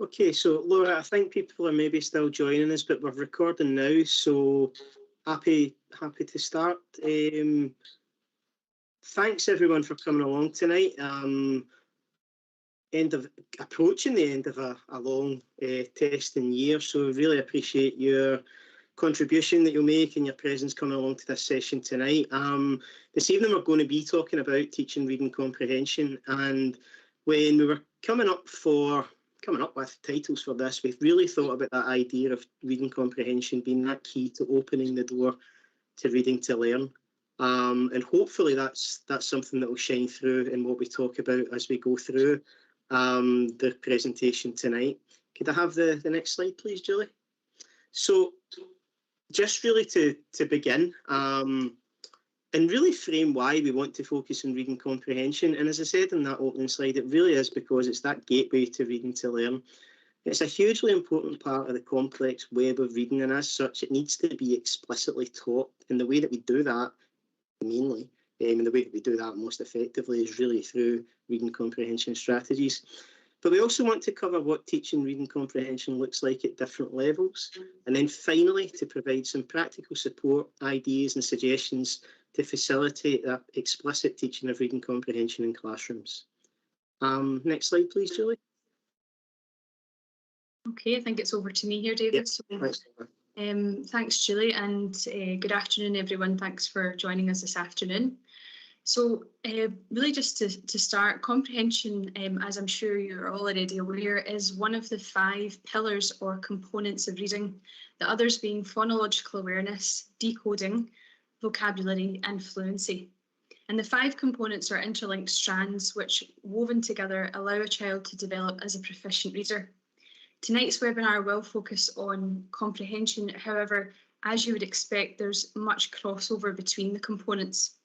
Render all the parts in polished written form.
Okay, so Laura, I think people are maybe still joining us, but we're recording now, so happy to start. Thanks everyone for coming along tonight. Approaching the end of a long testing year, so really appreciate your contribution that you'll make and your presence coming along to this session tonight. This evening we're going to be talking about teaching reading comprehension, and when we were coming up with titles for this, we've really thought about that idea of reading comprehension being that key to opening the door to reading to learn. And hopefully that's something that will shine through in what we talk about as we go through the presentation tonight. Could I have the next slide, please, Julie? So just really to begin, and really frame why we want to focus on reading comprehension. And as I said in that opening slide, it really is because it's that gateway to reading to learn. It's a hugely important part of the complex web of reading, and as such, it needs to be explicitly taught. And the way that we do that, mainly, and the way that we do that most effectively is really through reading comprehension strategies. But we also want to cover what teaching reading comprehension looks like at different levels. And then finally, to provide some practical support, ideas and suggestions to facilitate that explicit teaching of reading comprehension in classrooms. Next slide, please, Julie. Okay, I think it's over to me here, David. Yep. So, Thanks. Thanks, Julie, and good afternoon, everyone. Thanks for joining us this afternoon. So really just to start, comprehension, as I'm sure you're already aware, is one of the 5 pillars or components of reading, the others being phonological awareness, decoding, vocabulary and fluency. And the 5 components are interlinked strands which, woven together, allow a child to develop as a proficient reader. Tonight's webinar will focus on comprehension. However, as you would expect, there's much crossover between the components.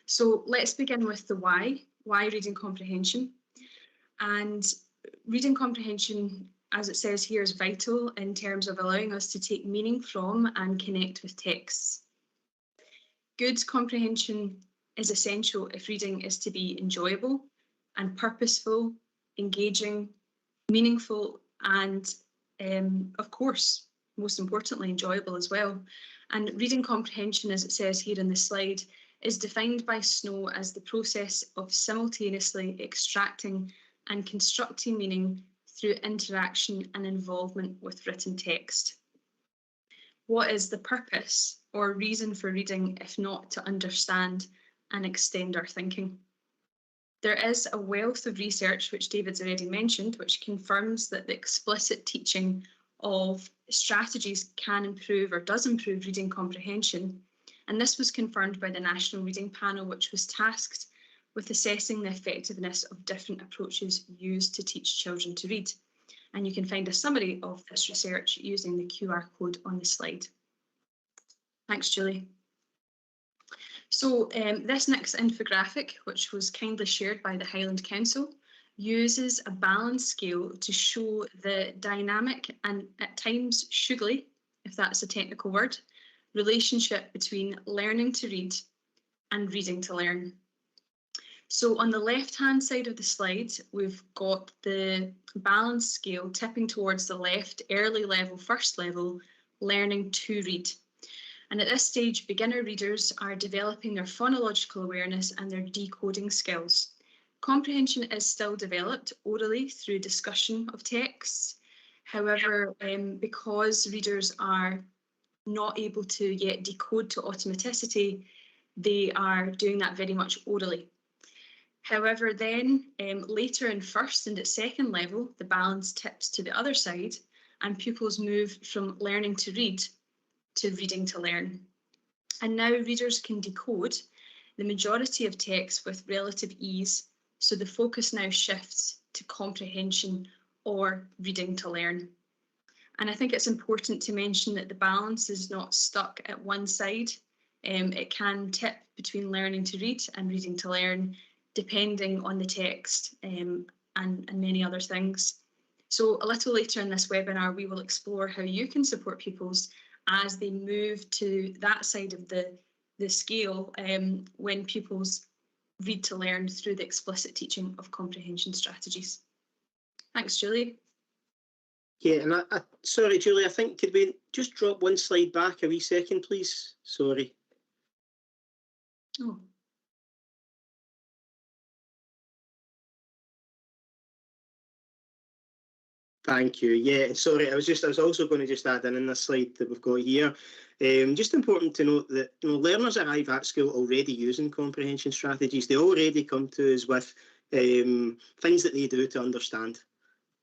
So let's begin with the why reading comprehension. And reading comprehension, as it says here, is vital in terms of allowing us to take meaning from and connect with texts. Good comprehension is essential if reading is to be enjoyable and purposeful, engaging, meaningful, and of course, most importantly, enjoyable as well. And reading comprehension, as it says here in the slide, is defined by Snow as the process of simultaneously extracting and constructing meaning through interaction and involvement with written text. What is the purpose or reason for reading if not to understand and extend our thinking? There is a wealth of research, which David's already mentioned, which confirms that the explicit teaching of strategies can improve or does improve reading comprehension. And this was confirmed by the National Reading Panel, which was tasked with assessing the effectiveness of different approaches used to teach children to read. And you can find a summary of this research using the QR code on the slide. Thanks, Julie. So this next infographic, which was kindly shared by the Highland Council, uses a balance scale to show the dynamic and at times sugary, if that's a technical word, relationship between learning to read and reading to learn. So on the left-hand side of the slide, we've got the balance scale tipping towards the left, early level, first level, learning to read. And at this stage, beginner readers are developing their phonological awareness and their decoding skills. Comprehension is still developed orally through discussion of texts. However, because readers are not able to yet decode to automaticity, they are doing that very much orally. However, then later in first and at second level, the balance tips to the other side and pupils move from learning to read to reading to learn. And now readers can decode the majority of text with relative ease, so the focus now shifts to comprehension or reading to learn. And I think it's important to mention that the balance is not stuck at one side. It can tip between learning to read and reading to learn, depending on the text and many other things. So a little later in this webinar, we will explore how you can support pupils as they move to that side of the scale when pupils read to learn through the explicit teaching of comprehension strategies. Thanks, Julie. Yeah, and sorry, Julie, I think could we just drop one slide back a wee second, please? Sorry. Oh. Thank you. Yeah, sorry, I was also going to just add in this slide that we've got here. Just important to note that learners arrive at school already using comprehension strategies. They already come to us with things that they do to understand.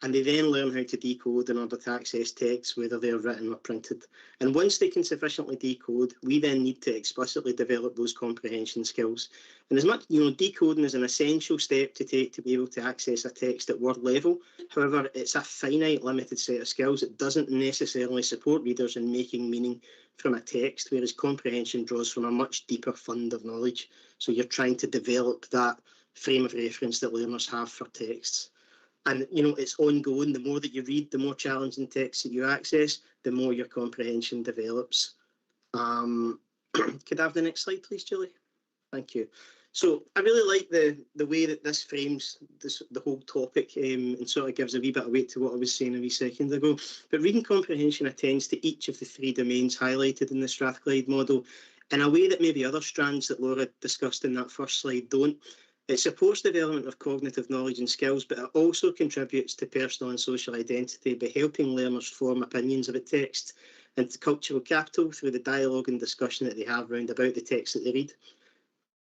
And they then learn how to decode in order to access text, whether they're written or printed. And once they can sufficiently decode, we then need to explicitly develop those comprehension skills. And as much, decoding is an essential step to take to be able to access a text at word level. However, it's a finite, limited set of skills. It doesn't necessarily support readers in making meaning from a text, whereas comprehension draws from a much deeper fund of knowledge. So you're trying to develop that frame of reference that learners have for texts. And, it's ongoing. The more that you read, the more challenging texts that you access, the more your comprehension develops. Could I have the next slide, please, Julie? Thank you. So I really like the way that this frames the whole topic and sort of gives a wee bit of weight to what I was saying a wee second ago. But reading comprehension attends to each of the three domains highlighted in the Strathclyde model in a way that maybe other strands that Laura discussed in that first slide don't. It supports development of cognitive knowledge and skills, but it also contributes to personal and social identity by helping learners form opinions about text and cultural capital through the dialogue and discussion that they have around about the text that they read.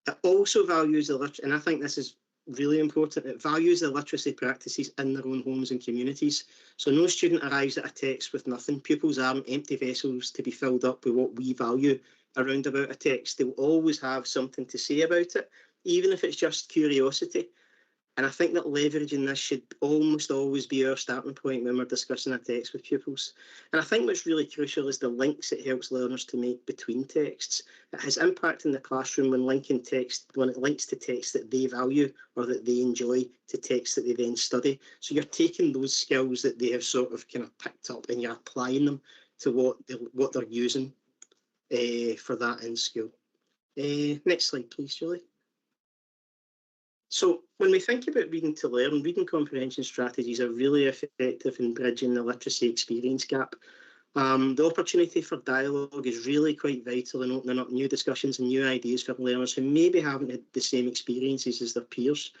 It also values and I think this is really important, it values the literacy practices in their own homes and communities. So no student arrives at a text with nothing. Pupils aren't empty vessels to be filled up with what we value around about a text. They will always have something to say about it, even if it's just curiosity. And I think that leveraging this should almost always be our starting point when we're discussing a text with pupils. And I think what's really crucial is the links it helps learners to make between texts. It has impact in the classroom when it links to texts that they value or that they enjoy to texts that they then study. So you're taking those skills that they have sort of kind of picked up and you're applying them to what they're using for that in school. Next slide, please, Julie. So when we think about reading to learn, reading comprehension strategies are really effective in bridging the literacy experience gap. The opportunity for dialogue is really quite vital in opening up new discussions and new ideas for learners who maybe haven't had the same experiences as their peers.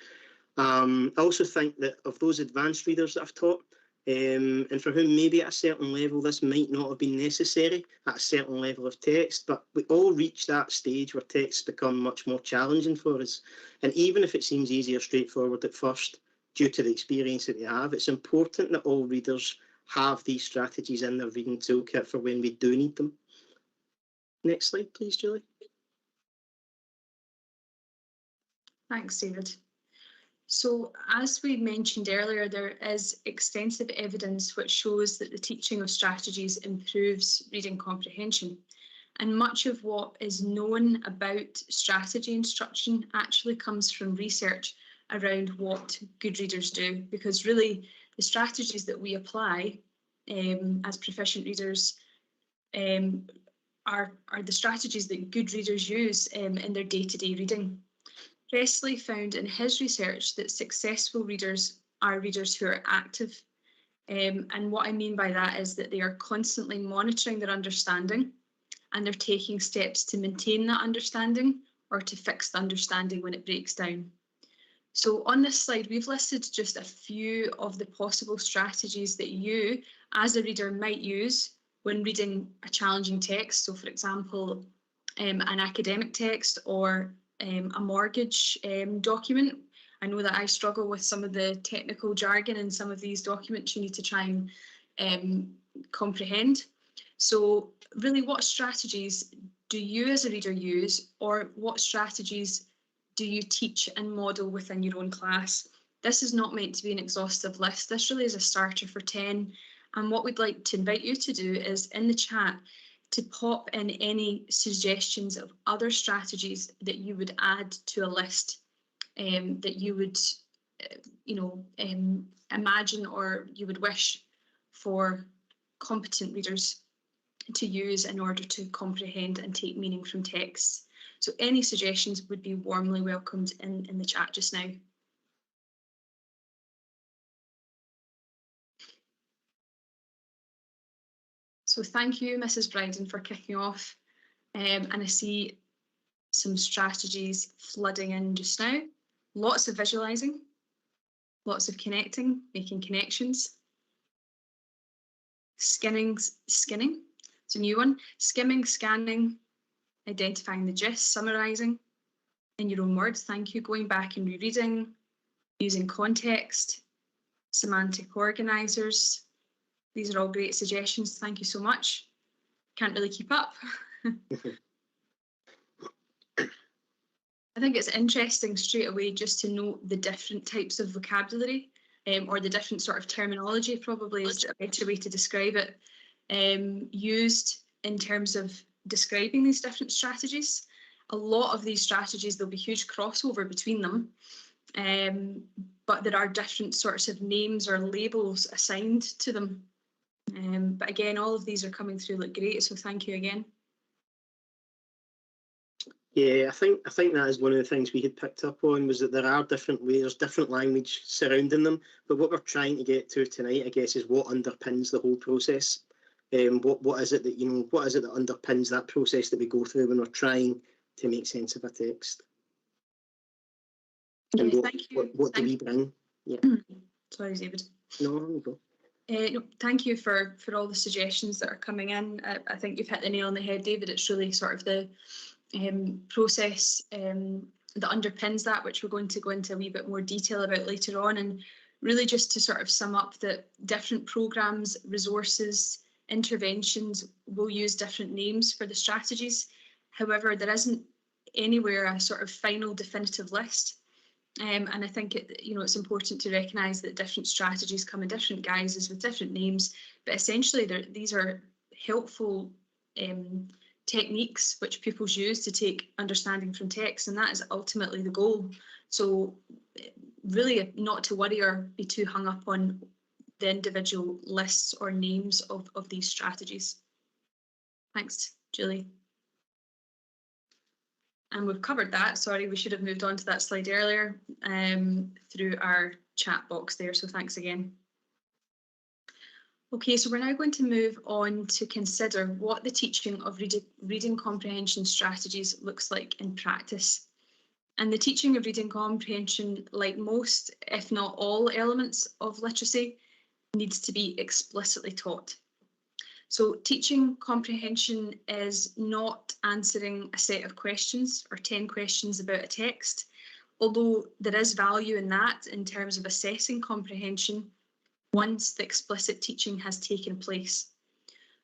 I also think that of those advanced readers that I've taught, and for whom maybe at a certain level this might not have been necessary at a certain level of text, but we all reach that stage where texts become much more challenging for us. And even if it seems easy or straightforward at first, due to the experience that they have, it's important that all readers have these strategies in their reading toolkit for when we do need them. Next slide, please, Julie. Thanks, David. So as we mentioned earlier, there is extensive evidence which shows that the teaching of strategies improves reading comprehension. And much of what is known about strategy instruction actually comes from research around what good readers do, because really the strategies that we apply as proficient readers are the strategies that good readers use in their day-to-day reading. Presley found in his research that successful readers are readers who are active. And what I mean by that is that they are constantly monitoring their understanding and they're taking steps to maintain that understanding or to fix the understanding when it breaks down. So on this slide, we've listed just a few of the possible strategies that you, as a reader, might use when reading a challenging text. So for example, an academic text or a mortgage document. I know that I struggle with some of the technical jargon in some of these documents you need to try and comprehend. So really, what strategies do you as a reader use, or what strategies do you teach and model within your own class? This is not meant to be an exhaustive list. This really is a starter for 10. And what we'd like to invite you to do is in the chat to pop in any suggestions of other strategies that you would add to a list that you would, imagine or you would wish for competent readers to use in order to comprehend and take meaning from texts. So any suggestions would be warmly welcomed in the chat just now. So thank you, Mrs. Bryden, for kicking off. And I see some strategies flooding in just now. Lots of visualising, lots of connecting, making connections. Skinning, it's a new one. Skimming, scanning, identifying the gist, summarising in your own words. Thank you. Going back and rereading, using context, semantic organisers. These are all great suggestions. Thank you so much. Can't really keep up. I think it's interesting straight away just to note the different types of vocabulary or the different sort of terminology, probably is a better way to describe it, used in terms of describing these different strategies. A lot of these strategies, there'll be huge crossover between them, but there are different sorts of names or labels assigned to them. But again, all of these are coming through look great, so thank you again. Yeah, I think that is one of the things we had picked up on, was that there are different ways, different language surrounding them. But what we're trying to get to tonight, I guess, is what underpins the whole process. What is it that underpins that process that we go through when we're trying to make sense of a text? Yeah, and thank you. What do we bring? Yeah. Sorry, David. No, there you go. No, thank you for all the suggestions that are coming in. I think you've hit the nail on the head, David. It's really sort of the process that underpins that, which we're going to go into a wee bit more detail about later on. And really just to sort of sum up that different programmes, resources, interventions will use different names for the strategies. However, there isn't anywhere a sort of final definitive list. And I think it's important to recognise that different strategies come in different guises with different names, but essentially these are helpful techniques which pupils use to take understanding from text, and that is ultimately the goal. So really not to worry or be too hung up on the individual lists or names of these strategies. Thanks, Julie. And we've covered that. Sorry, we should have moved on to that slide earlier through our chat box there, so thanks again. Okay, so we're now going to move on to consider what the teaching of reading comprehension strategies looks like in practice. And the teaching of reading comprehension, like most, if not all, elements of literacy, needs to be explicitly taught. So teaching comprehension is not answering a set of questions or 10 questions about a text, although there is value in that in terms of assessing comprehension once the explicit teaching has taken place.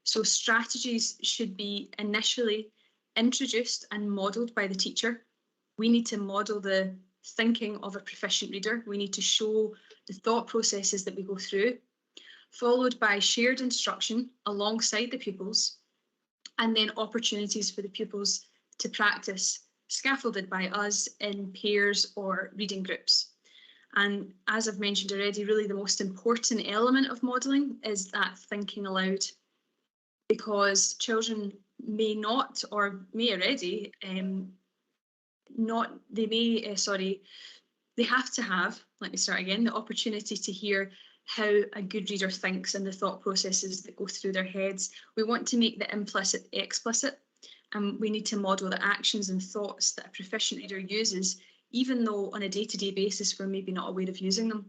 So strategies should be initially introduced and modelled by the teacher. We need to model the thinking of a proficient reader. We need to show the thought processes that we go through, followed by shared instruction alongside the pupils, and then opportunities for the pupils to practice, scaffolded by us in pairs or reading groups. And as I've mentioned already, really the most important element of modelling is that thinking aloud, because children may not, or may already, they have to have, let me start again, the opportunity to hear how a good reader thinks and the thought processes that go through their heads. We want to make the implicit explicit, and we need to model the actions and thoughts that a proficient reader uses, even though on a day-to-day basis we're maybe not aware of using them.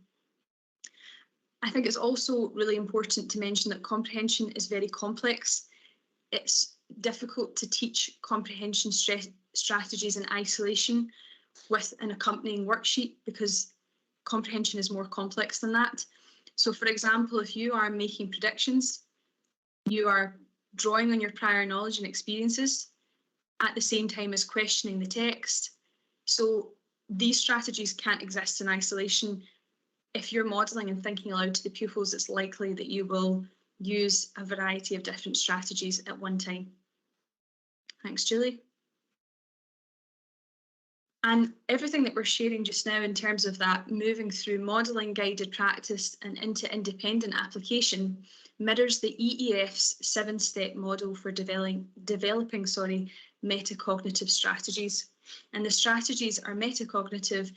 I think it's also really important to mention that comprehension is very complex. It's difficult to teach comprehension strategies in isolation with an accompanying worksheet, because comprehension is more complex than that. So for example, if you are making predictions, you are drawing on your prior knowledge and experiences at the same time as questioning the text. So these strategies can't exist in isolation. If you're modelling and thinking aloud to the pupils, it's likely that you will use a variety of different strategies at one time. Thanks, Julie. And everything that we're sharing just now in terms of that moving through modelling, guided practice and into independent application mirrors the EEF's 7-step model for developing metacognitive strategies. And the strategies are metacognitive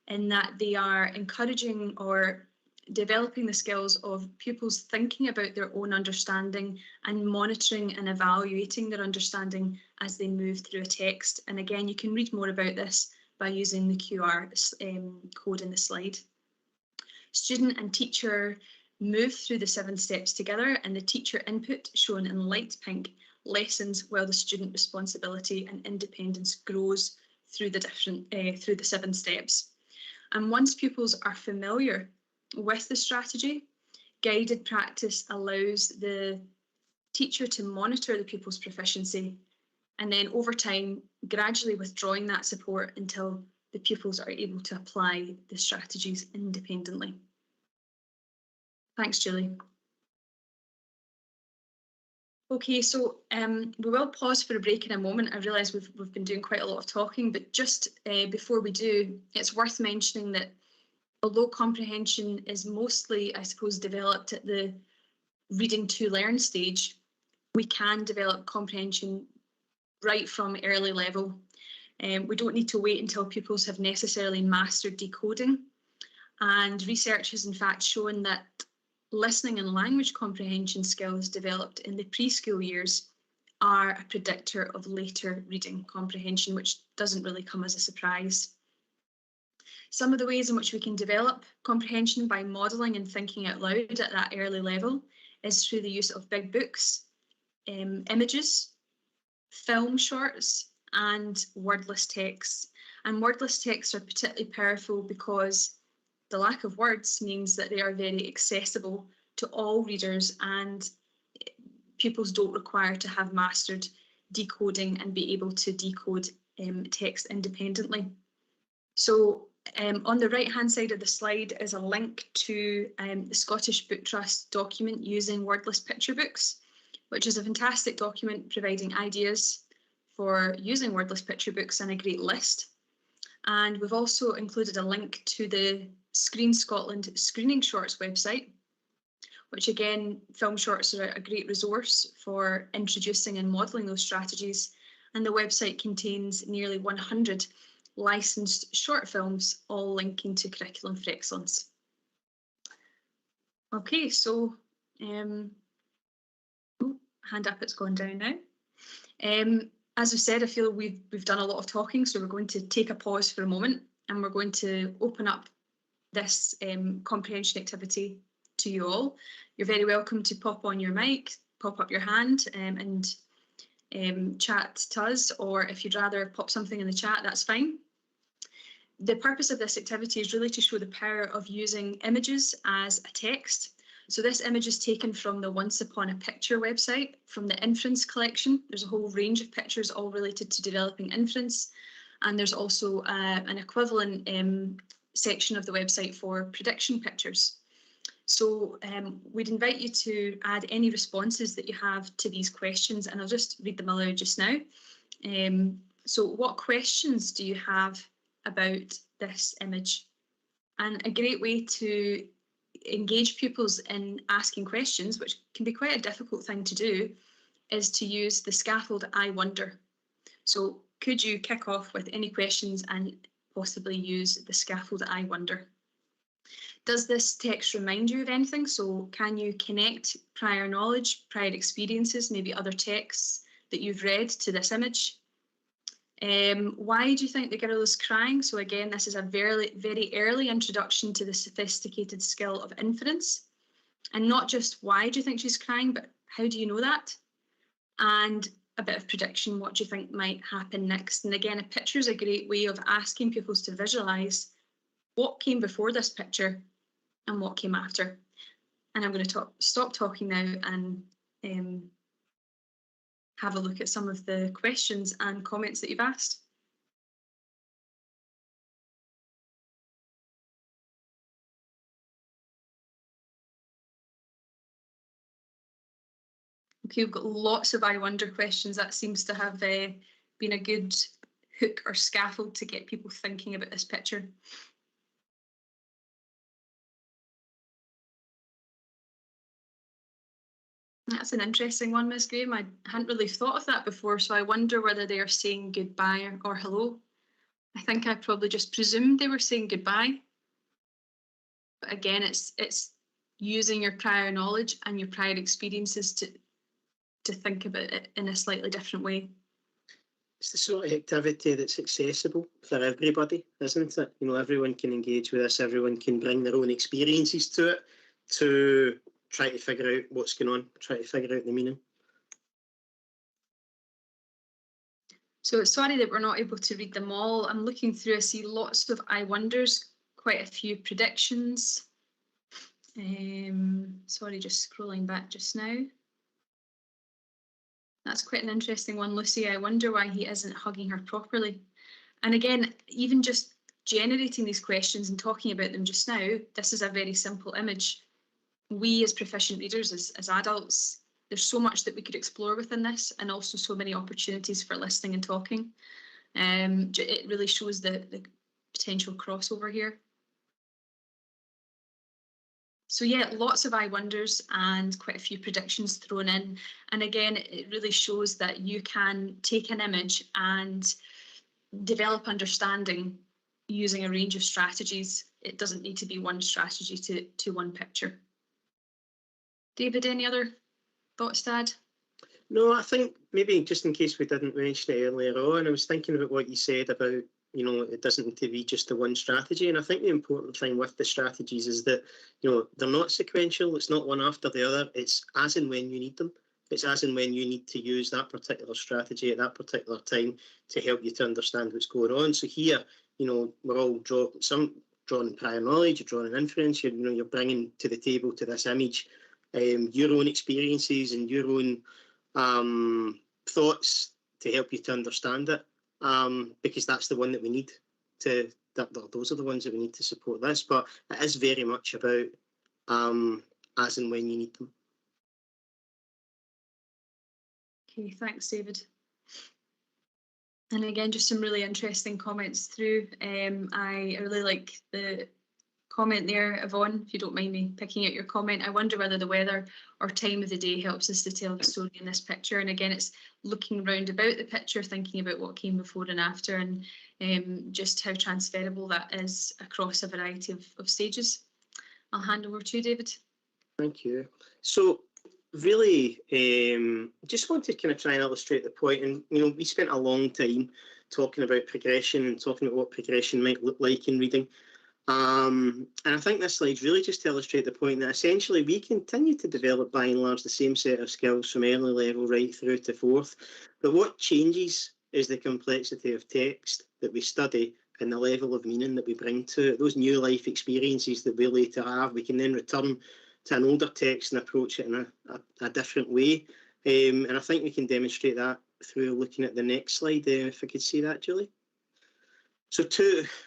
in that they are encouraging or developing the skills of pupils thinking about their own understanding and monitoring and evaluating their understanding as they move through a text. And again, you can read more about this by using the QR code in the slide. Student and teacher move through the 7 steps together, and the teacher input, shown in light pink, lessens while the student responsibility and independence grows through the 7 steps. And once pupils are familiar with the strategy, guided practice allows the teacher to monitor the pupil's proficiency, and then over time, gradually withdrawing that support until the pupils are able to apply the strategies independently. Thanks, Julie. Okay, so we will pause for a break in a moment. I realise we've been doing quite a lot of talking, but just before we do, it's worth mentioning that although comprehension is mostly, I suppose, developed at the reading to learn stage, we can develop comprehension right from early level. We don't need to wait until pupils have necessarily mastered decoding. And research has in fact shown that listening and language comprehension skills developed in the preschool years are a predictor of later reading comprehension, which doesn't really come as a surprise. Some of the ways in which we can develop comprehension by modelling and thinking out loud at that early level is through the use of big books, images, film shorts, and wordless texts. And wordless texts are particularly powerful because the lack of words means that they are very accessible to all readers, and pupils don't require to have mastered decoding and be able to decode text independently. So on the right-hand side of the slide is a link to the Scottish Book Trust document using wordless picture books, which is a fantastic document providing ideas for using wordless picture books and a great list. And we've also included a link to the Screen Scotland Screening Shorts website, which again, film shorts are a great resource for introducing and modelling those strategies. And the website contains nearly 100 licensed short films, all linking to Curriculum for Excellence. Okay, so hand up, it's gone down now. As I said, I feel we've done a lot of talking, so we're going to take a pause for a moment, and we're going to open up this comprehension activity to you all. You're very welcome to pop on your mic, pop up your hand and chat to us, or if you'd rather pop something in the chat, that's fine. The purpose of this activity is really to show the power of using images as a text. So this image is taken from the Once Upon a Picture website, from the inference collection. There's a whole range of pictures all related to developing inference. And there's also an equivalent section of the website for prediction pictures. So we'd invite you to add any responses that you have to these questions, and I'll just read them aloud just now. So what questions do you have about this image? And a great way to engage pupils in asking questions, which can be quite a difficult thing to do, is to use the scaffold I wonder. So could you kick off with any questions and possibly use the scaffold I wonder? Does this text remind you of anything? So can you connect prior knowledge, prior experiences, maybe other texts that you've read to this image? Why do you think the girl is crying? So again, this is a very, very early introduction to the sophisticated skill of inference. And not just why do you think she's crying, but how do you know that? And a bit of prediction, what do you think might happen next? And again, a picture is a great way of asking pupils to visualise what came before this picture and what came after. And I'm going to stop talking now and have a look at some of the questions and comments that you've asked. Okay, we've got lots of I wonder questions. That seems to have been a good hook or scaffold to get people thinking about this picture. That's an interesting one, Ms. Graham. I hadn't really thought of that before, so I wonder whether they are saying goodbye or hello. I think I probably just presumed they were saying goodbye. again, it's using your prior knowledge and your prior experiences to think about it in a slightly different way. It's the sort of activity that's accessible for everybody, isn't it? You know, everyone can engage with this, everyone can bring their own experiences to it to try to figure out what's going on, try to figure out the meaning. So sorry that we're not able to read them all. I'm looking through, I see lots of I wonders, quite a few predictions. Sorry, just scrolling back just now. That's quite an interesting one, Lucy. I wonder why he isn't hugging her properly. And again, even just generating these questions and talking about them just now, this is a very simple image. We as proficient readers, as adults, there's so much that we could explore within this, and also so many opportunities for listening and talking. It really shows the potential crossover here. So yeah, lots of I wonders and quite a few predictions thrown in. And again, it really shows that you can take an image and develop understanding using a range of strategies. It doesn't need to be one strategy to one picture. David, any other thoughts to add? No, I think maybe just in case we didn't mention it earlier on, I was thinking about what you said about, you know, it doesn't need to be just the one strategy. And I think the important thing with the strategies is that, you know, they're not sequential. It's not one after the other. It's as and when you need them. It's as and when you need to use that particular strategy at that particular time to help you to understand what's going on. So here, you know, we're all drawing prior knowledge, you're drawing an inference, you're bringing to the table, to this image, your own experiences and your own thoughts to help you to understand it, because that's the one that we need to, those are the ones that we need to support this, but it is very much about as and when you need them. Okay, thanks, David. And again, just some really interesting comments through. I really like the comment there, Yvonne, if you don't mind me picking out your comment. I wonder whether the weather or time of the day helps us to tell the story in this picture. And again, it's looking round about the picture, thinking about what came before and after, and just how transferable that is across a variety of stages. I'll hand over to you, David. Thank you. So really, just want to kind of try and illustrate the point. And, you know, we spent a long time talking about progression and talking about what progression might look like in reading. And I think this slide's really just to illustrate the point that essentially we continue to develop by and large the same set of skills from early level right through to fourth. But what changes is the complexity of text that we study and the level of meaning that we bring to it. Those new life experiences that we later have, we can then return to an older text and approach it in a different way. And I think we can demonstrate that through looking at the next slide. If I could see that, Julie. So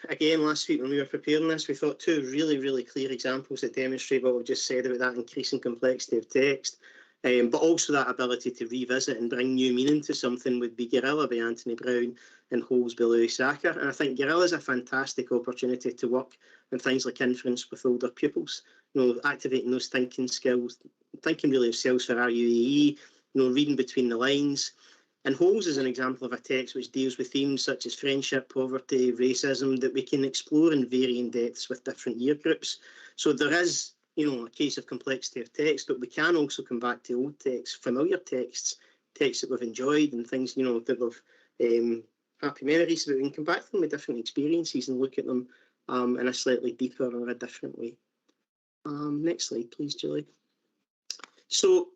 again, last week when we were preparing this, we thought two really, really clear examples that demonstrate what we've just said about that increasing complexity of text, but also that ability to revisit and bring new meaning to something would be Gorilla by Anthony Brown and Holes by Louis Sachar. And I think Gorilla is a fantastic opportunity to work on things like inference with older pupils, you know, activating those thinking skills, thinking really of cells for RUAE, you know, reading between the lines. And Holes is an example of a text which deals with themes such as friendship, poverty, racism, that we can explore in varying depths with different year groups. So there is, you know, a case of complexity of text, but we can also come back to old texts, familiar texts, texts that we've enjoyed and things, you know, that we've happy memories, but we can come back to them with different experiences and look at them in a slightly deeper or a different way. Next slide, please, Julie. So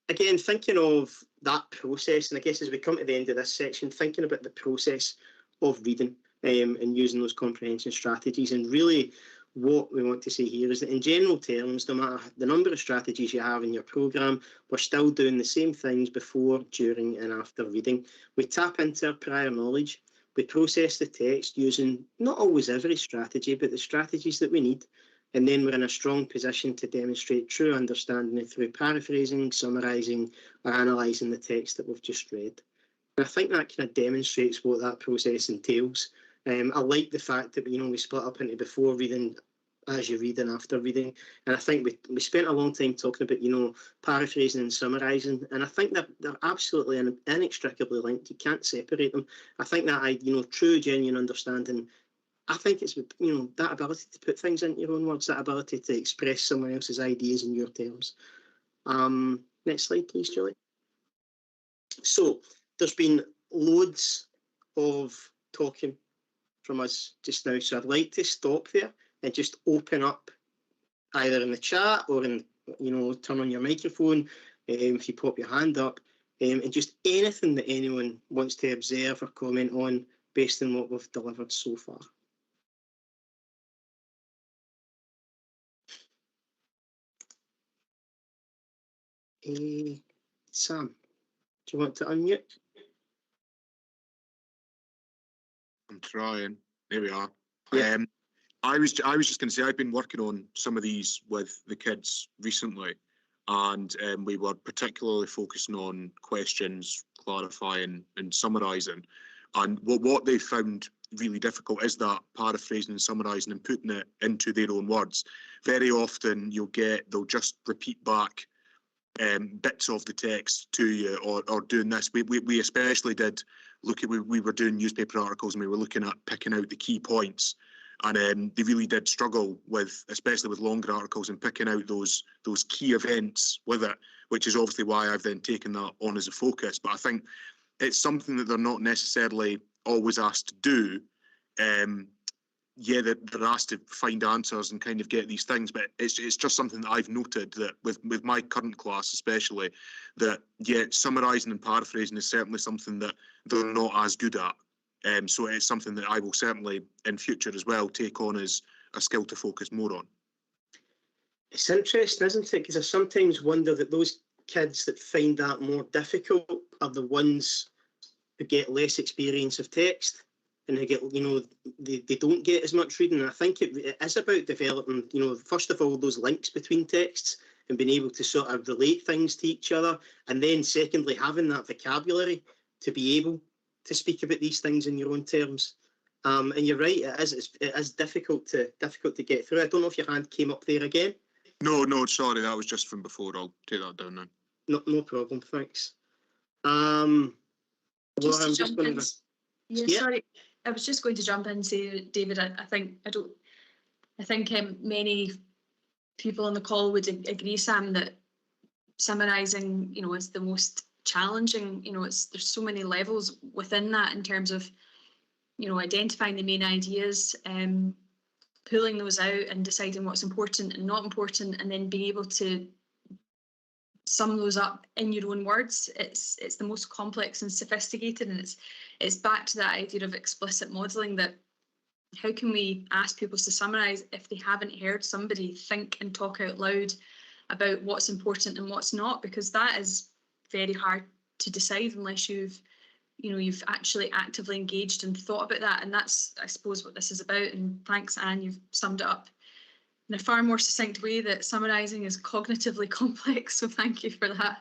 again, thinking of that process, and I guess as we come to the end of this section, thinking about the process of reading and using those comprehension strategies. And really what we want to say here is that in general terms, no matter the number of strategies you have in your programme, we're still doing the same things before, during and after reading. We tap into our prior knowledge. We process the text using not always every strategy, but the strategies that we need. And then we're in a strong position to demonstrate true understanding through paraphrasing, summarising, or analysing the text that we've just read. And I think that kind of demonstrates what that process entails. I like the fact that, you know, we split up into before reading, as you read, and after reading. And I think we spent a long time talking about, you know, paraphrasing and summarising. And I think that they're absolutely inextricably linked. You can't separate them. I think that, you know, true, genuine understanding I think it's, that ability to put things into your own words, that ability to express someone else's ideas in your terms. Next slide, please, Julie. So there's been loads of talking from us just now, so I'd like to stop there and just open up either in the chat or in, turn on your microphone if you pop your hand up, and just anything that anyone wants to observe or comment on based on what we've delivered so far. Sam, do you want to unmute? I'm trying. There we are. Yeah. I was just going to say, I've been working on some of these with the kids recently, and we were particularly focusing on questions, clarifying and summarising. And what they found really difficult is that paraphrasing and summarising and putting it into their own words. Very often they'll just repeat back bits of the text to you, or doing this. We especially did look at, we were doing newspaper articles and we were looking at picking out the key points, and they really did struggle with, especially with longer articles, and picking out those key events with it, which is obviously why I've then taken that on as a focus. But I think it's something that they're not necessarily always asked to do. They're asked to find answers and kind of get these things, but it's just something that I've noted that with my current class especially, that summarising and paraphrasing is certainly something that they're not as good at. So it's something that I will certainly in future as well take on as a skill to focus more on. It's interesting, isn't it? Because I sometimes wonder that those kids that find that more difficult are the ones who get less experience of text, and they get, they don't get as much reading. And I think it is about developing, first of all, those links between texts and being able to sort of relate things to each other. And then secondly, having that vocabulary to be able to speak about these things in your own terms. And you're right, it is difficult to get through. I don't know if your hand came up there again. No, sorry, that was just from before. I'll take that down now. No problem, thanks. Sorry, I was just going to jump in and say, David, I think many people on the call would agree, Sam, that summarising, is the most challenging. There's so many levels within that in terms of, identifying the main ideas, pulling those out and deciding what's important and not important, and then being able to sum those up in your own words. It's the most complex and sophisticated, and it's back to that idea of explicit modelling, that how can we ask people to summarise if they haven't heard somebody think and talk out loud about what's important and what's not, because that is very hard to decide unless you've actually actively engaged and thought about that. And that's, I suppose, what this is about. And thanks, Anne, you've summed it up in a far more succinct way, that summarising is cognitively complex. So thank you for that.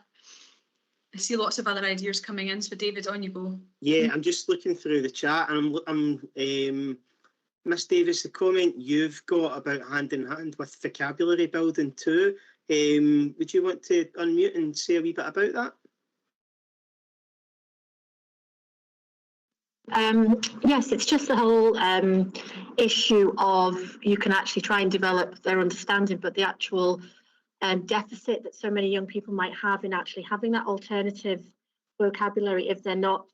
I see lots of other ideas coming in. So David, on you go. Yeah, I'm just looking through the chat, and I'm Miss Davis, the comment you've got about hand in hand with vocabulary building too. Would you want to unmute and say a wee bit about that? Yes, it's just the whole issue of you can actually try and develop their understanding, but the actual deficit that so many young people might have in actually having that alternative vocabulary if they're not,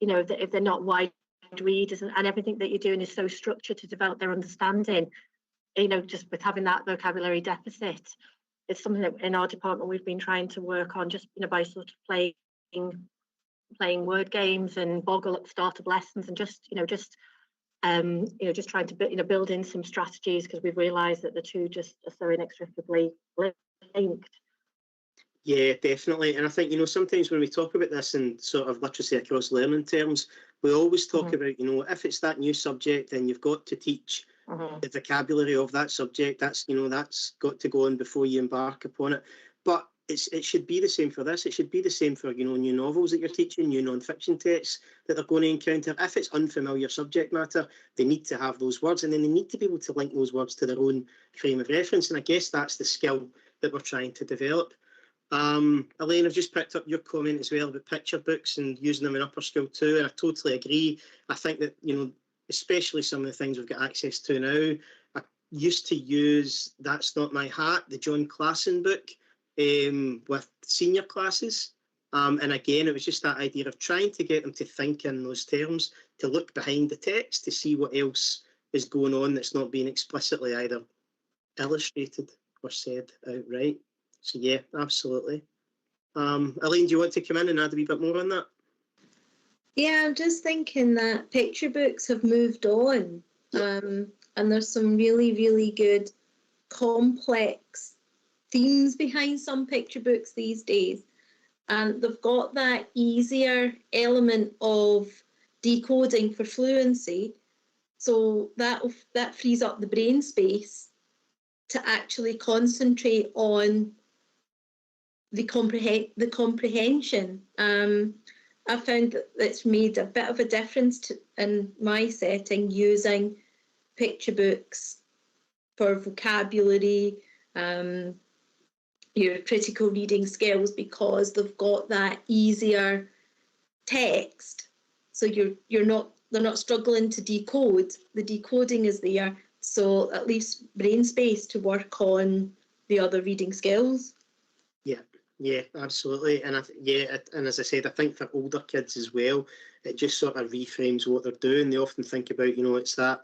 if they're not wide readers, and everything that you're doing is so structured to develop their understanding, just with having that vocabulary deficit. It's something that in our department we've been trying to work on, just by sort of playing word games and boggle at the start of lessons, and just trying to build in some strategies, because we've realised that the two just are so inextricably linked. Yeah, definitely. And I think, sometimes when we talk about this in sort of literacy across learning terms, we always talk about, if it's that new subject, then you've got to teach the vocabulary of that subject. That's, that's got to go on before you embark upon it. But it should be the same for this. It should be the same for, new novels that you're teaching, new non-fiction texts that they're going to encounter. If it's unfamiliar subject matter, they need to have those words, and then they need to be able to link those words to their own frame of reference. And I guess that's the skill that we're trying to develop. Elaine, I've just picked up your comment as well about picture books and using them in upper school too, and I totally agree. I think that, especially some of the things we've got access to now. I used to use That's Not My Hat, the John Classen book, with senior classes. And again, it was just that idea of trying to get them to think in those terms, to look behind the text, to see what else is going on that's not being explicitly either illustrated or said outright. So yeah, absolutely. Elaine, do you want to come in and add a wee bit more on that? Yeah, I'm just thinking that picture books have moved on, and there's some really, really good complex themes behind some picture books these days. And they've got that easier element of decoding for fluency. So that frees up the brain space to actually concentrate on the comprehension. I found that it's made a bit of a difference in my setting using picture books for vocabulary, your critical reading skills, because they've got that easier text. So they're not struggling to decode. The decoding is there, so at least brain space to work on the other reading skills. Yeah, absolutely. And and as I said, I think for older kids as well, it just sort of reframes what they're doing. They often think about, it's that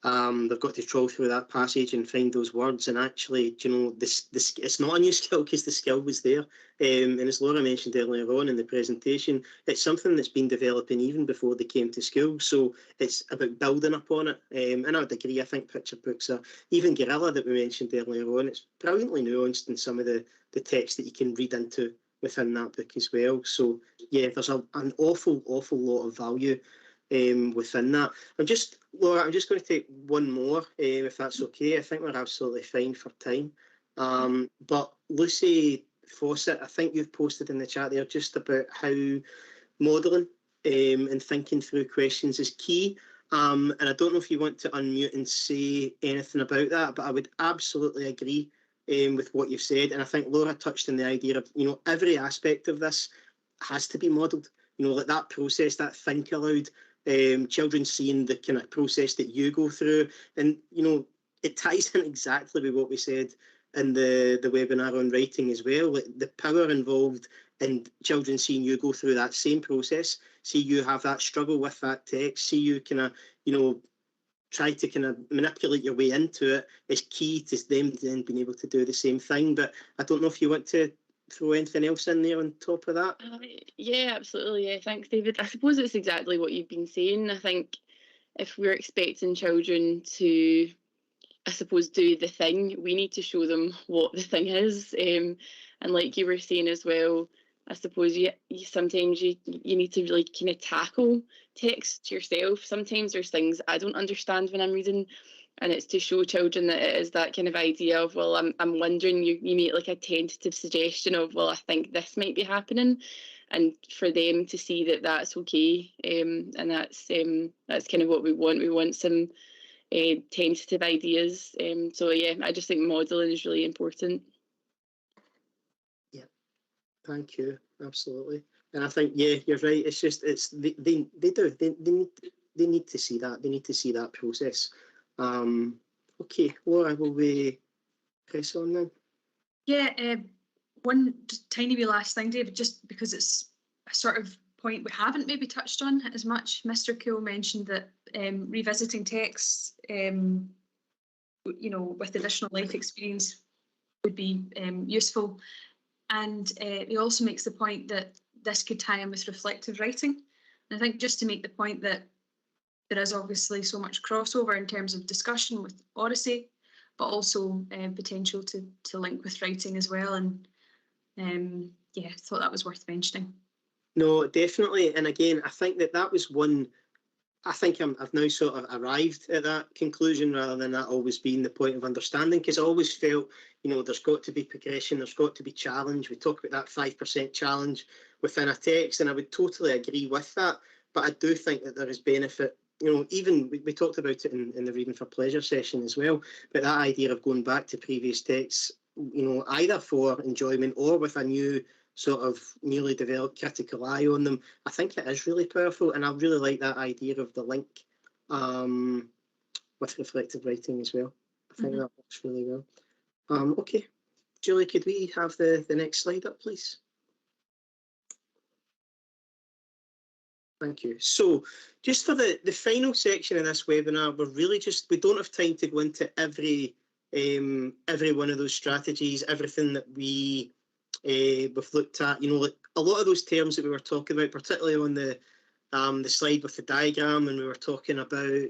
they've got to trawl through that passage and find those words, and actually, this it's not a new skill because the skill was there. And as Laura mentioned earlier on in the presentation, it's something that's been developing even before they came to school. So it's about building upon it. And I would agree. I think picture books are, even Gorilla that we mentioned earlier on, it's brilliantly nuanced in some of the text that you can read into within that book as well. So yeah, there's an awful lot of value within that. Laura, I'm just going to take one more, if that's okay. I think we're absolutely fine for time. But Lucy Fawcett, I think you've posted in the chat there just about how modelling and thinking through questions is key. And I don't know if you want to unmute and say anything about that, but I would absolutely agree with what you've said. And I think Laura touched on the idea of, every aspect of this has to be modelled. Like that process, that think aloud, children seeing the kind of process that you go through. And, it ties in exactly with what we said in the webinar on writing as well. Like the power involved in children seeing you go through that same process, see you have that struggle with that text, see you kind of, try to kind of manipulate your way into it is key to them then being able to do the same thing. But I don't know if you want to throw anything else in there on top of that. Yeah, absolutely. Yeah, thanks, David. I suppose it's exactly what you've been saying. I think if we're expecting children to, I suppose, do the thing, we need to show them what the thing is. And like you were saying as well, I suppose you sometimes you need to really kind of tackle text yourself. Sometimes there's things I don't understand when I'm reading, and it's to show children that it is that kind of idea of, well, I'm wondering, you make like a tentative suggestion of, well, I think this might be happening, and for them to see that that's okay, and that's kind of what we want. We want some tentative ideas. So yeah, I just think modelling is really important. Thank you. Absolutely. And I think, yeah, you're right. It's just, they need to see that. They need to see that process. Okay, Laura, will we press on then? Yeah, one tiny wee last thing, David, just because it's a sort of point we haven't maybe touched on as much. Mr. Kuhl mentioned that revisiting texts, with additional life experience would be useful. And he also makes the point that this could tie in with reflective writing. And I think just to make the point that there is obviously so much crossover in terms of discussion with Odyssey, but also potential to link with writing as well. And yeah, I thought that was worth mentioning. No, definitely. And again, I think that was one, I think I've now sort of arrived at that conclusion rather than that always being the point of understanding, because I always felt, there's got to be progression, there's got to be challenge. We talk about that 5% challenge within a text, and I would totally agree with that. But I do think that there is benefit, even we talked about it in the Reading for Pleasure session as well, but that idea of going back to previous texts, either for enjoyment or with a new sort of newly developed critical eye on them, I think it is really powerful. And I really like that idea of the link with reflective writing as well. I think that works really well. Okay, Julie, could we have the next slide up, please? Thank you. So just for the final section of this webinar, we don't have time to go into every one of those strategies, everything that we've looked at. You know, like a lot of those terms that we were talking about, particularly on the slide with the diagram, and we were talking about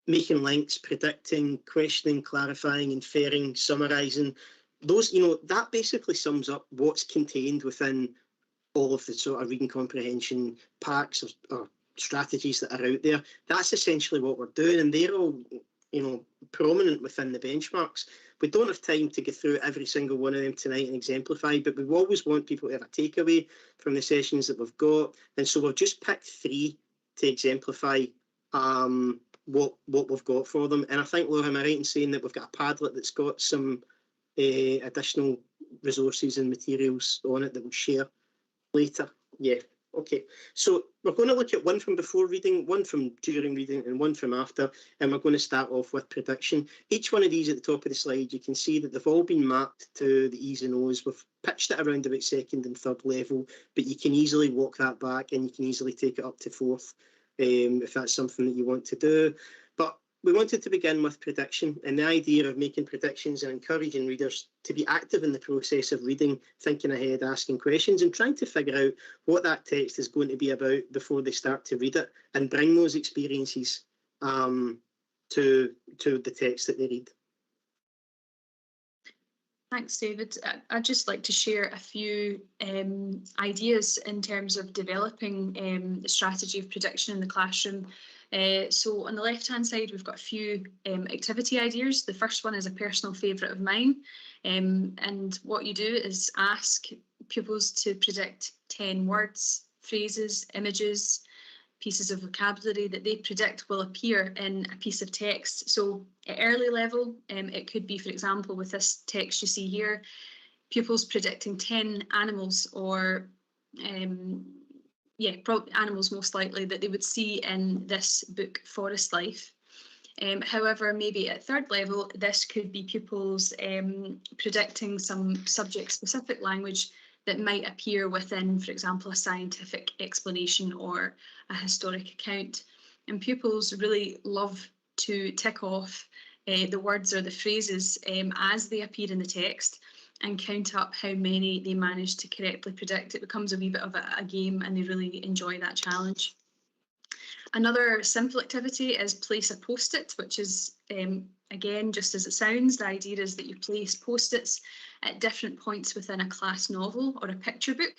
making links, predicting, questioning, clarifying, inferring, summarising. Those, you know, that basically sums up what's contained within all of the sort of reading comprehension packs or strategies that are out there. That's essentially what we're doing, and they're all, you know, prominent within the benchmarks. We don't have time to go through every single one of them tonight and exemplify, but we always want people to have a takeaway from the sessions that we've got, and so we've just picked 3 to exemplify what we've got for them. And I think, Laura, am I right in saying that we've got a Padlet that's got some additional resources and materials on it that we'll share later? Yeah, okay. So we're going to look at one from before reading, one from during reading, and one from after, and we're going to start off with prediction. Each one of these at the top of the slide, you can see that they've all been mapped to the E's and O's. We've pitched it around about 2nd and 3rd level, but you can easily walk that back and you can easily take it up to 4th if that's something that you want to do. But we wanted to begin with prediction, and the idea of making predictions and encouraging readers to be active in the process of reading, thinking ahead, asking questions, and trying to figure out what that text is going to be about before they start to read it, and bring those experiences to the text that they read. Thanks, David. I'd just like to share a few ideas in terms of developing the strategy of prediction in the classroom. So on the left-hand side, we've got a few activity ideas. The first one is a personal favourite of mine. And what you do is ask pupils to predict 10 words, phrases, images, pieces of vocabulary that they predict will appear in a piece of text. So at early level, it could be, for example, with this text you see here, pupils predicting 10 animals or probably animals most likely that they would see in this book, Forest Life. However, maybe at 3rd level, this could be pupils predicting some subject-specific language that might appear within, for example, a scientific explanation or a historic account. And pupils really love to tick off the words or the phrases as they appear in the text and count up how many they manage to correctly predict. It becomes a wee bit of a game, and they really enjoy that challenge. Another simple activity is place a post-it, which is, again, just as it sounds, the idea is that you place post-its at different points within a class novel or a picture book,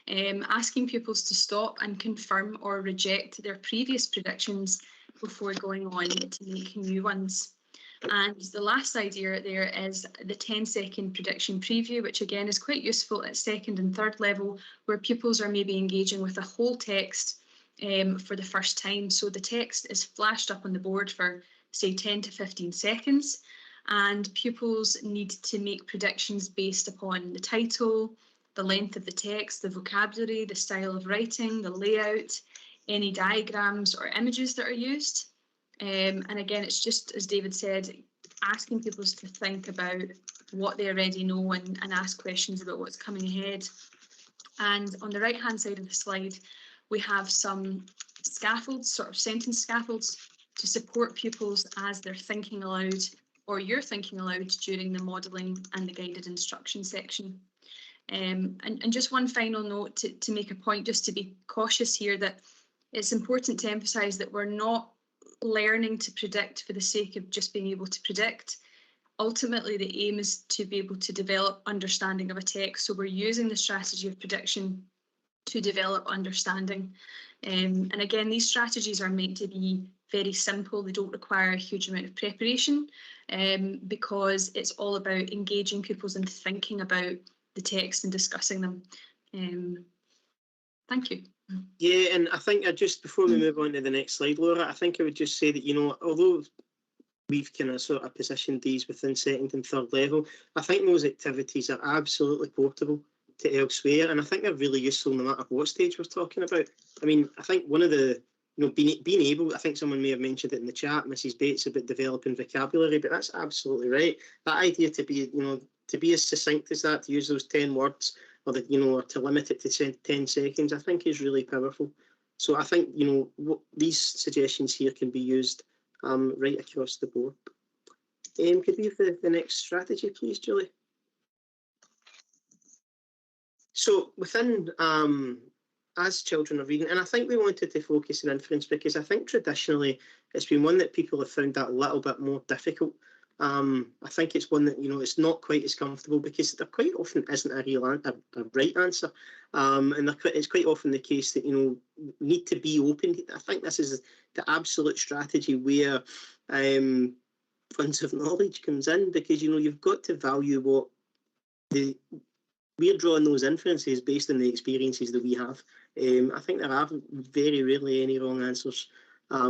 asking pupils to stop and confirm or reject their previous predictions before going on to make new ones. And the last idea there is the 10-second prediction preview, which again is quite useful at 2nd and 3rd level, where pupils are maybe engaging with a whole text for the first time. So the text is flashed up on the board for, say, 10 to 15 seconds, and pupils need to make predictions based upon the title, the length of the text, the vocabulary, the style of writing, the layout, any diagrams or images that are used. And again, it's just, as David said, asking pupils to think about what they already know and ask questions about what's coming ahead. And on the right-hand side of the slide, we have some scaffolds, sort of sentence scaffolds, to support pupils as they're thinking aloud, or you're thinking aloud during the modelling and the guided instruction section. And just one final note to make a point, just to be cautious here, that it's important to emphasise that we're not learning to predict for the sake of just being able to predict. Ultimately, the aim is to be able to develop understanding of a text. So we're using the strategy of prediction to develop understanding. And again, these strategies are meant to be very simple. They don't require a huge amount of preparation because it's all about engaging pupils and thinking about the text and discussing them. Thank you. Yeah, and I think just before we move on to the next slide, Laura, I think I would just say that, you know, although we've kind of sort of positioned these within 2nd and 3rd level, I think those activities are absolutely portable elsewhere, and I think they're really useful no matter what stage we're talking about. I mean, I think one of the, being able, I think someone may have mentioned it in the chat, Mrs. Bates, about developing vocabulary, but that's absolutely right. That idea to be, to be as succinct as that, to use those 10 words, or or to limit it to 10 seconds, I think is really powerful. So I think, these suggestions here can be used right across the board. Could we have the next strategy, please, Julie? So within, as children are reading, and I think we wanted to focus on inference because I think traditionally it's been one that people have found that a little bit more difficult. I think it's one that, it's not quite as comfortable because there quite often isn't a real a right answer. And it's quite often the case that, need to be open. I think this is the absolute strategy where funds of knowledge comes in, because, you've got to value what we're drawing those inferences based on the experiences that we have. I think there are very rarely any wrong answers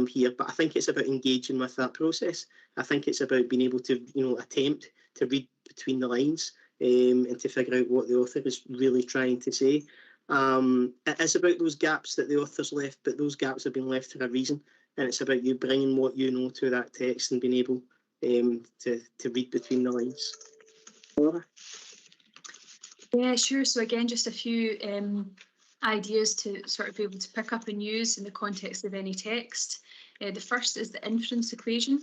here, but I think it's about engaging with that process. I think it's about being able to, attempt to read between the lines and to figure out what the author is really trying to say. It is about those gaps that the author's left, but those gaps have been left for a reason, and it's about you bringing what you know to that text and being able to read between the lines. Laura? Yeah, sure. So again, just a few ideas to sort of be able to pick up and use in the context of any text. The first is the inference equation,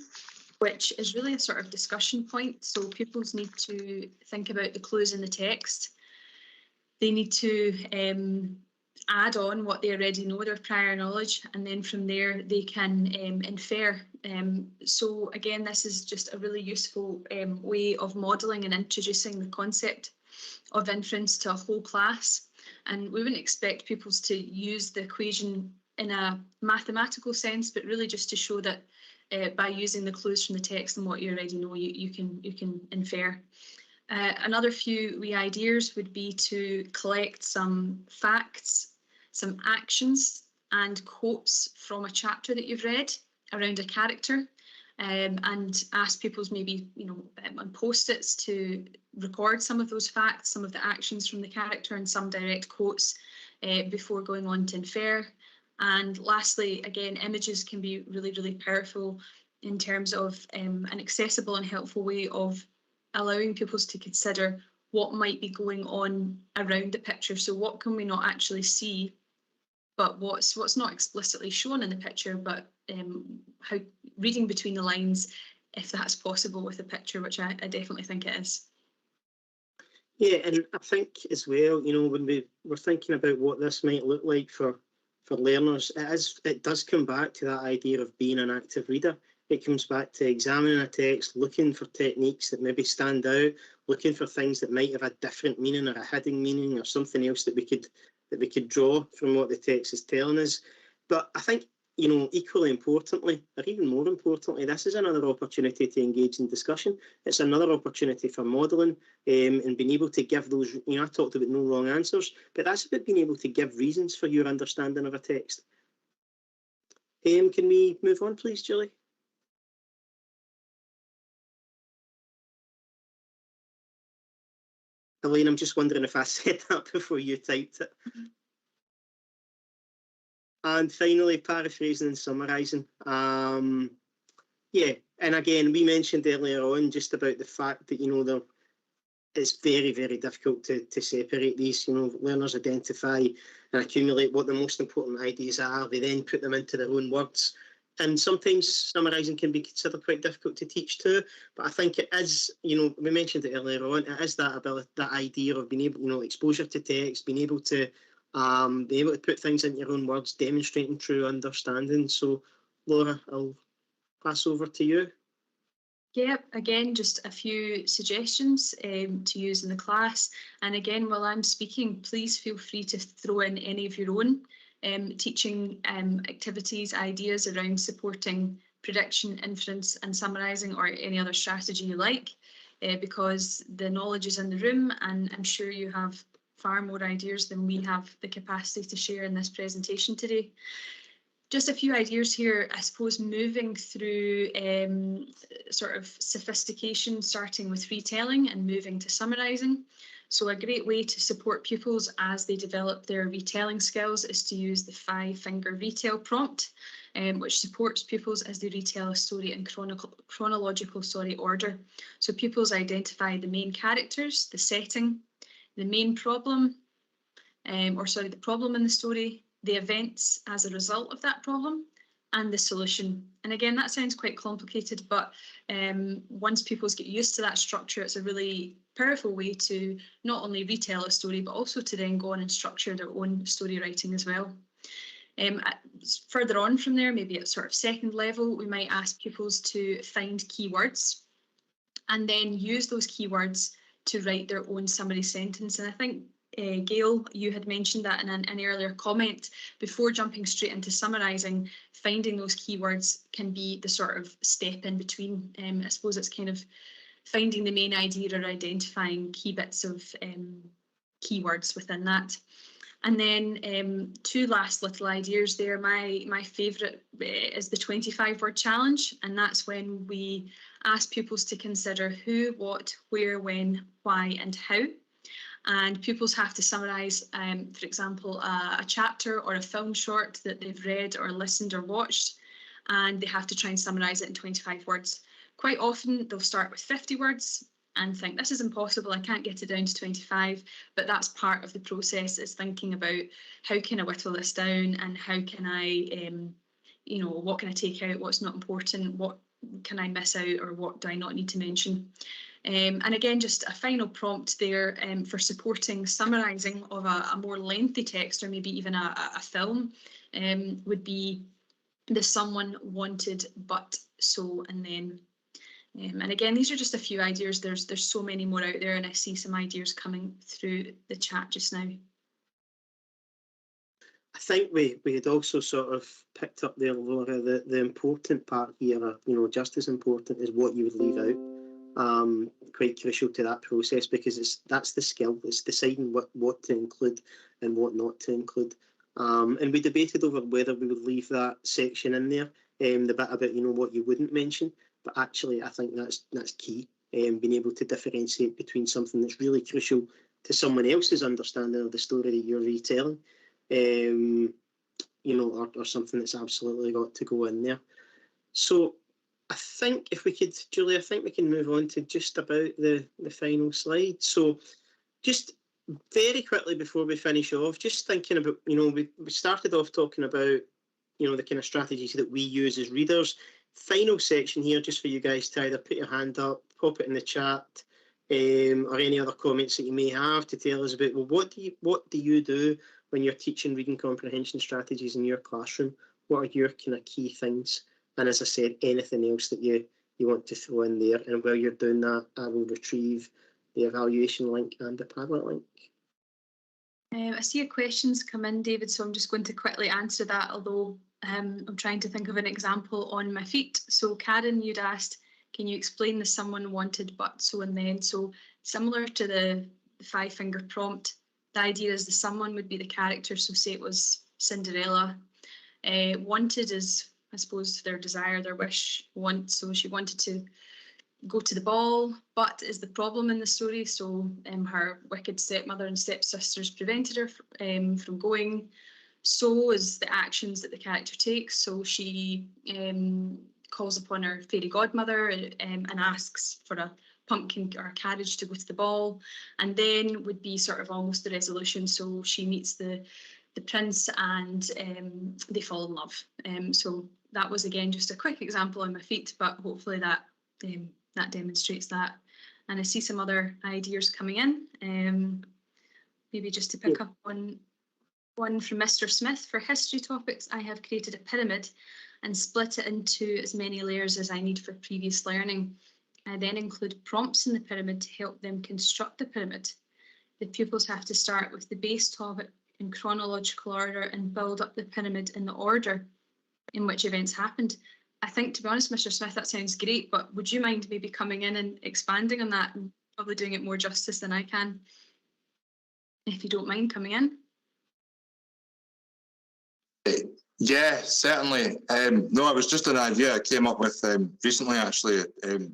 which is really a sort of discussion point. So pupils need to think about the clues in the text. They need to add on what they already know, their prior knowledge, and then from there they can infer. So again, this is just a really useful way of modelling and introducing the concept of inference to a whole class. And we wouldn't expect pupils to use the equation in a mathematical sense, but really just to show that by using the clues from the text and what you already know, you can infer. Another few wee ideas would be to collect some facts, some actions and quotes from a chapter that you've read around a character, and ask pupils maybe, on post-its to record some of those facts, some of the actions from the character and some direct quotes before going on to infer. And lastly, again, images can be really, really powerful in terms of an accessible and helpful way of allowing pupils to consider what might be going on around the picture. So what can we not actually see, but what's not explicitly shown in the picture, but how reading between the lines, if that's possible with a picture, which I definitely think it is. Yeah, and I think as well, when we're thinking about what this might look like for learners, it does come back to that idea of being an active reader. It comes back to examining a text, looking for techniques that maybe stand out, looking for things that might have a different meaning or a hidden meaning or something else that we could draw from what the text is telling us. But I think, equally importantly, or even more importantly, this is another opportunity to engage in discussion. It's another opportunity for modelling and being able to give those, I talked about no wrong answers, but that's about being able to give reasons for your understanding of a text. Can we move on, please, Julie? Elaine, I'm just wondering if I said that before you typed it. And finally, paraphrasing and summarising. Yeah, and again, we mentioned earlier on just about the fact that, it's very, very difficult to separate these. Learners identify and accumulate what the most important ideas are. They then put them into their own words. And sometimes summarising can be considered quite difficult to teach too. But I think it is, we mentioned it earlier on, it is that ability, that idea of being able, exposure to text, being able to put things into your own words, demonstrating true understanding. So, Laura, I'll pass over to you. Yeah, again, just a few suggestions to use in the class. And again, while I'm speaking, please feel free to throw in any of your own teaching activities, ideas around supporting prediction, inference and summarising, or any other strategy you like, because the knowledge is in the room and I'm sure you have far more ideas than we have the capacity to share in this presentation today. Just a few ideas here, I suppose, moving through sort of sophistication, starting with retelling and moving to summarising. So a great way to support pupils as they develop their retelling skills is to use the 5-finger retell prompt, which supports pupils as they retell a story in chronological order. So pupils identify the main characters, the setting, the main problem, the problem in the story, the events as a result of that problem, and the solution. And again, that sounds quite complicated, but once pupils get used to that structure, it's a really powerful way to not only retell a story, but also to then go on and structure their own story writing as well. Further on from there, maybe at sort of second level, we might ask pupils to find keywords and then use those keywords to write their own summary sentence. And I think Gail, you had mentioned that in an earlier comment. Before jumping straight into summarising, finding those keywords can be the sort of step in between. I suppose it's kind of finding the main idea or identifying key bits of keywords within that. And then 2 last little ideas there. My favourite is the 25-word challenge, and that's when we ask pupils to consider who, what, where, when, why and how. And pupils have to summarise, for example, a chapter or a film short that they've read or listened or watched, and they have to try and summarise it in 25 words. Quite often they'll start with 50 words and think, this is impossible, I can't get it down to 25, but that's part of the process, is thinking about how can I whittle this down and how can I, what can I take out, what's not important, what can I miss out, or what do I not need to mention. And again, just a final prompt there for supporting summarising of a more lengthy text, or maybe even a film, would be the someone wanted but so and then. And again, these are just a few ideas. There's so many more out there, and I see some ideas coming through the chat just now. I think we had also sort of picked up there, Laura, the important part here, just as important as what you would leave out. Quite crucial to that process, because that's the skill. It's deciding what to include and what not to include. And we debated over whether we would leave that section in there, the bit about what you wouldn't mention. But actually, I think that's key. Being able to differentiate between something that's really crucial to someone else's understanding of the story that you're retelling, or something that's absolutely got to go in there. So I think if we could, Julie, I think we can move on to just about the final slide. So just very quickly before we finish off, just thinking about, we started off talking about, the kind of strategies that we use as readers. Final section here, just for you guys to either put your hand up, pop it in the chat, or any other comments that you may have to tell us about, well, what do you do when you're teaching reading comprehension strategies in your classroom? What are your kind of key things? And as I said, anything else that you want to throw in there. And while you're doing that, I will retrieve the evaluation link and the Padlet link. I see a question's come in, David, so I'm just going to quickly answer that, although I'm trying to think of an example on my feet. So Karen, you'd asked, can you explain the someone wanted but so and then? So similar to the 5-finger prompt, the idea is the someone would be the character. So say it was Cinderella. Wanted is, I suppose, their desire, their wish, want. So she wanted to go to the ball, but is the problem in the story. So her wicked stepmother and stepsisters prevented her from going. So is the actions that the character takes. So she calls upon her fairy godmother and asks for a pumpkin or a carriage to go to the ball. And then would be sort of almost the resolution. So she meets the prince and they fall in love. So that was, again, just a quick example on my feet, but hopefully that demonstrates that. And I see some other ideas coming in. Maybe just to pick up on one from Mr. Smith. For history topics, I have created a pyramid and split it into as many layers as I need for previous learning. I then include prompts in the pyramid to help them construct the pyramid. The pupils have to start with the base topic in chronological order and build up the pyramid in the order in which events happened. I think, to be honest, Mr. Smith, that sounds great, but would you mind maybe coming in and expanding on that and probably doing it more justice than I can? If you don't mind coming in. Yeah, certainly. No, it was just an idea I came up with recently, actually.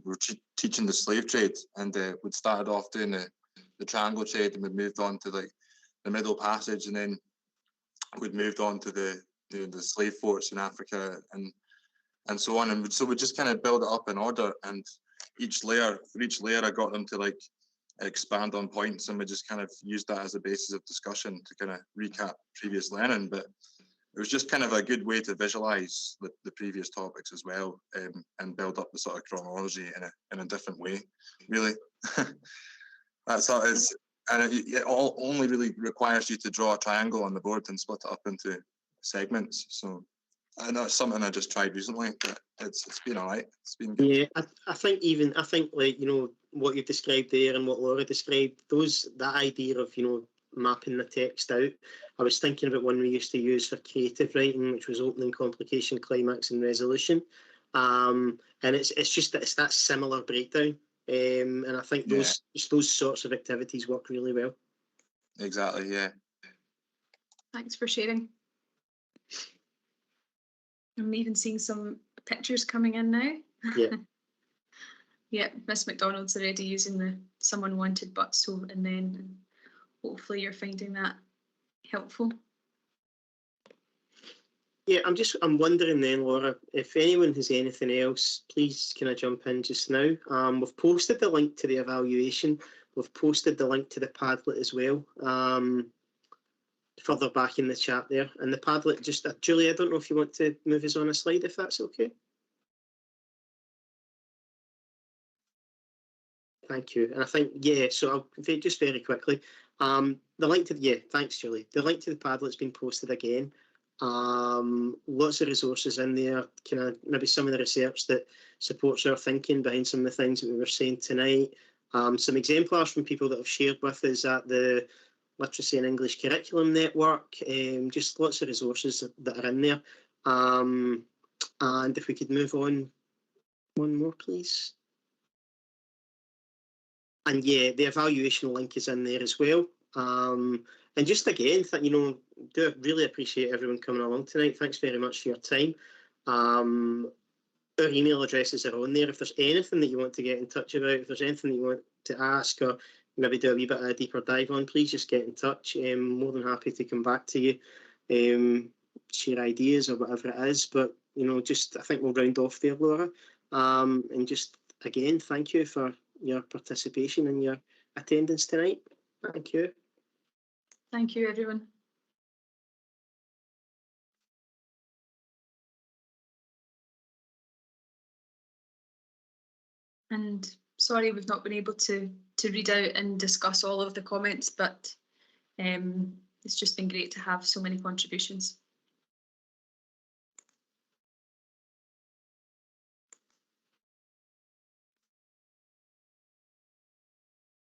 We're teaching the slave trade, and we started off doing the the triangle trade, and we moved on to like the Middle Passage, and then we'd moved on to the slave forts in Africa and so on. And so we just kind of build it up in order, and for each layer I got them to like expand on points, and we just kind of used that as a basis of discussion to kind of recap previous learning. But it was just kind of a good way to visualize the previous topics as well, and build up the sort of chronology in a different way, really. That's how it is. And it all only really requires you to draw a triangle on the board and split it up into segments. So I know it's something I just tried recently, but it's been all right. It's been good. Yeah, I think like, you know, what you described there and what Laura described, that idea of, you know, mapping the text out. I was thinking about one we used to use for creative writing, which was opening, complication, climax, and resolution. And it's just that it's that similar breakdown. And I think those sorts of activities work really well. Exactly, yeah. Thanks for sharing. I'm even seeing some pictures coming in now. Yeah. Yeah, Miss McDonald's already using the someone wanted but so and then, and hopefully you're finding that helpful. Yeah, I'm wondering then, Laura, if anyone has anything else, please can I jump in just now? We've posted the link to the evaluation. We've posted the link to the Padlet as well, further back in the chat there. And the Padlet, just Julie, I don't know if you want to move us on a slide, if that's okay. Thank you. And I think, yeah, so I'll just very quickly, the link to, thanks, Julie. The link to the Padlet's been posted again. Lots of resources in there, kind of maybe some of the research that supports our thinking behind some of the things that we were saying tonight. Some exemplars from people that have shared with us at the Literacy and English Curriculum Network, just lots of resources that are in there. And if we could move on one more, please. And yeah, the evaluation link is in there as well. And just again, you know, do really appreciate everyone coming along tonight. Thanks very much for your time. Our email addresses are on there. If there's anything that you want to get in touch about, if there's anything that you want to ask or maybe do a wee bit of a deeper dive on, please just get in touch. More than happy to come back to you, share ideas or whatever it is. But, you know, just I think we'll round off there, Laura. And just, again, thank you for your participation and your attendance tonight. Thank you. Thank you, everyone. And sorry we've not been able to read out and discuss all of the comments, but it's just been great to have so many contributions.